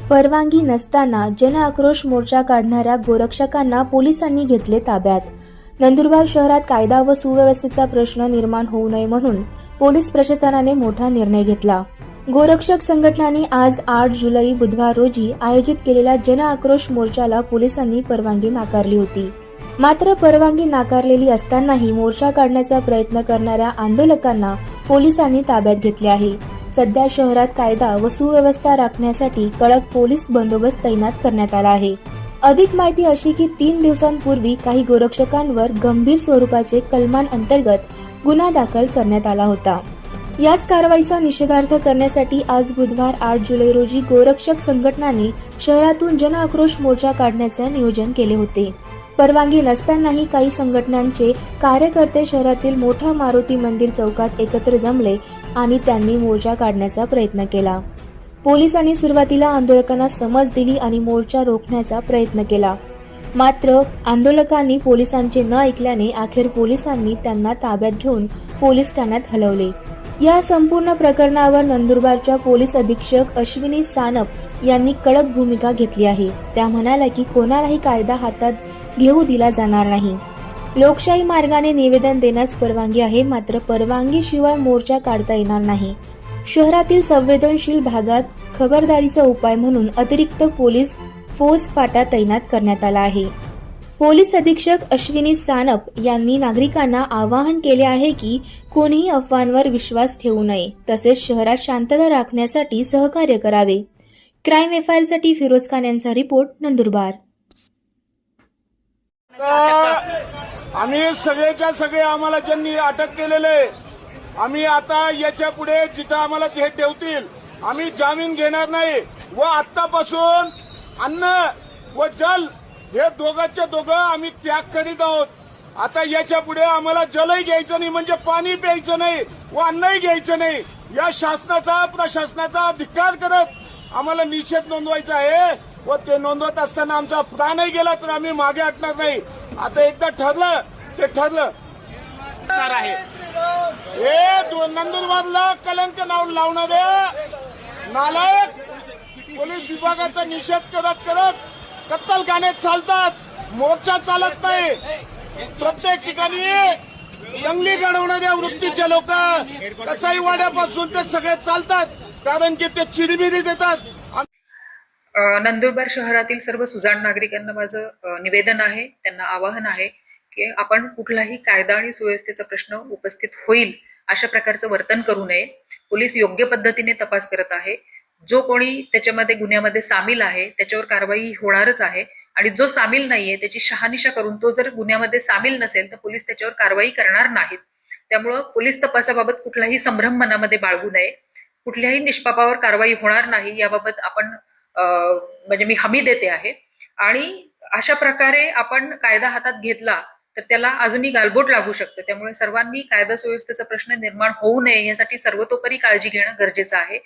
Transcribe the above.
परवानगी नसताना जनआक्रोश मोर्चा काढणाऱ्या गोरक्षकांना पोलिसांनी घेतले ताब्यात. नंदुरबार शहरात कायदा व सुव्यवस्थेचा प्रश्न निर्माण होऊ नये म्हणून पोलीस प्रशासनाने मोठा निर्णय घेतला. गोरक्षक संघटनांनी आज 8 जुलै बुधवार रोजी आयोजित केलेल्या जनआक्रोश मोर्चाला पोलिसांनी परवानगी नाकारली होती. मात्र परवानगी नाकारलेली असतानाही मोर्चा काढण्याचा प्रयत्न करणाऱ्या आंदोलकांना पोलिसांनी ताब्यात घेतले आहे. सध्या शहरात कायदा व सुव्यवस्था राखण्यासाठी कडक पोलीस बंदोबस्त तैनात करण्यात आला आहे. अधिक माहिती अशी की 3 दिवसांपूर्वी काही गोरक्षकांवर गंभीर स्वरूपाचे कलमांअंतर्गत गुन्हा दाखल करण्यात आला होता. याच कारवाईचा निषेधार्थ करण्यासाठी आज बुधवार 8 जुलै रोजी गोरक्षक संघटनांनी शहरातून जनआक्रोश मोर्चा काढण्याचे नियोजन केले होते. परवानगी नसतानाही काही संघटनांचे कार्यकर्ते शहरातील मोठा मारुती मंदिर चौकात एकत्र जमले आणि त्यांनी मोर्चा काढण्याचा प्रयत्न केला. पोलिसांनी सुरुवातीला आंदोलकांना समज दिली आणि मोर्चा रोखण्याचा प्रयत्न केला. मात्र आंदोलकांनी पोलिसांचे न ऐकल्याने अखेर पोलिसांनी त्यांना ताब्यात घेऊन पोलीस ठाण्यात हलवले. या संपूर्ण प्रकरणावर नंदुरबारच्या पोलीस अधीक्षक अश्विनी सानप यांनी कडक भूमिका घेतली आहे. त्या म्हणाल्या की कोणालाही कायदा हातात घेऊ दिला जाणार नाही. लोकशाही मार्गाने निवेदन देण्यास परवानगी आहे, मात्र परवानगीशिवाय मोर्चा काढता येणार नाही. शहरातील संवेदनशील भागात खबरदारीचा उपाय म्हणून अतिरिक्त पोलीस फौजफाटा तैनात करण्यात आला आहे. पोलीस अधीक्षक अश्विनी सानप यांनी नागरिकांना आवाहन केले आहे की कोणीही अफवांवर विश्वास ठेवू नये, तसेच शहरात शांतता राखण्यासाठी सहकार्य करावे. क्राईम एफआयआर साठी फिरोज खान यांचा रिपोर्ट, नंदुरबार. आम्ही सगळेच्या सगळे आम्हाला ज्यांनी अटक केलेले, आम्ही आता याच्या पुढे जिथं आम्हाला ते ठेवतील आम्ही जामीन घेणार नाही. व आतापासून अन्न व जल हे दोघांच्या दोघं आम्ही त्याग करीत आहोत. आता याच्या पुढे आम्हाला जलही घ्यायचं नाही, म्हणजे पाणी प्यायचं नाही व अन्नही घ्यायचं नाही. या शासनाचा प्रशासनाचा धिक्कार करत आम्हाला निषेध नोंदवायचा आहे व ते नोंदवत असताना आमचा प्राणही गेला तर आम्ही मागे हटणार नाही. आता एकदा ठरलं ते ठरलं आहे. हे नंदुरबारला कलंक नाव लावणारे नालायक पोलीस विभागाचा निषेध करत करत कत्तलखाने चालतात, मोर्चा चालत नाही. प्रत्येक ठिकाणी दंगली घडवणाऱ्या वृत्तीचे लोक कसाई वाड्यापासून ते सगळे चालतात, कारण की ते चिडबिडी देतात. नंदुरबार शहरातील सर्व सुजाण नागरिकांना माझं निवेदन आहे, त्यांना आवाहन आहे की आपण कुठलाही कायदा आणि सुव्यवस्थेचा प्रश्न उपस्थित होईल अशा प्रकारचं वर्तन करू नये. पोलीस योग्य पद्धतीने तपास करत आहे. जो कोणी त्याच्यामध्ये गुन्ह्यामध्ये सामील आहे त्याच्यावर कारवाई होणारच आहे, आणि जो सामील नाहीये त्याची शहानिशा करून तो जर गुन्ह्यामध्ये सामील नसेल तर पोलीस त्याच्यावर कारवाई करणार नाहीत. त्यामुळं पोलीस तपासाबाबत कुठलाही संभ्रम मनामध्ये बाळगू नये. कुठल्याही निष्पापावर कारवाई होणार नाही याबाबत आपण म्हणजे मी हमी देते आहे. आणि अशा प्रकारे आपण कायदा हातात घेतला तर त्याला अजूनही गालबोट लागू शकतं. त्यामुळे सर्वांनी कायदा सुव्यवस्थेचा प्रश्न निर्माण होऊ नये यासाठी सर्वतोपरी काळजी घेणं गरजेचं आहे.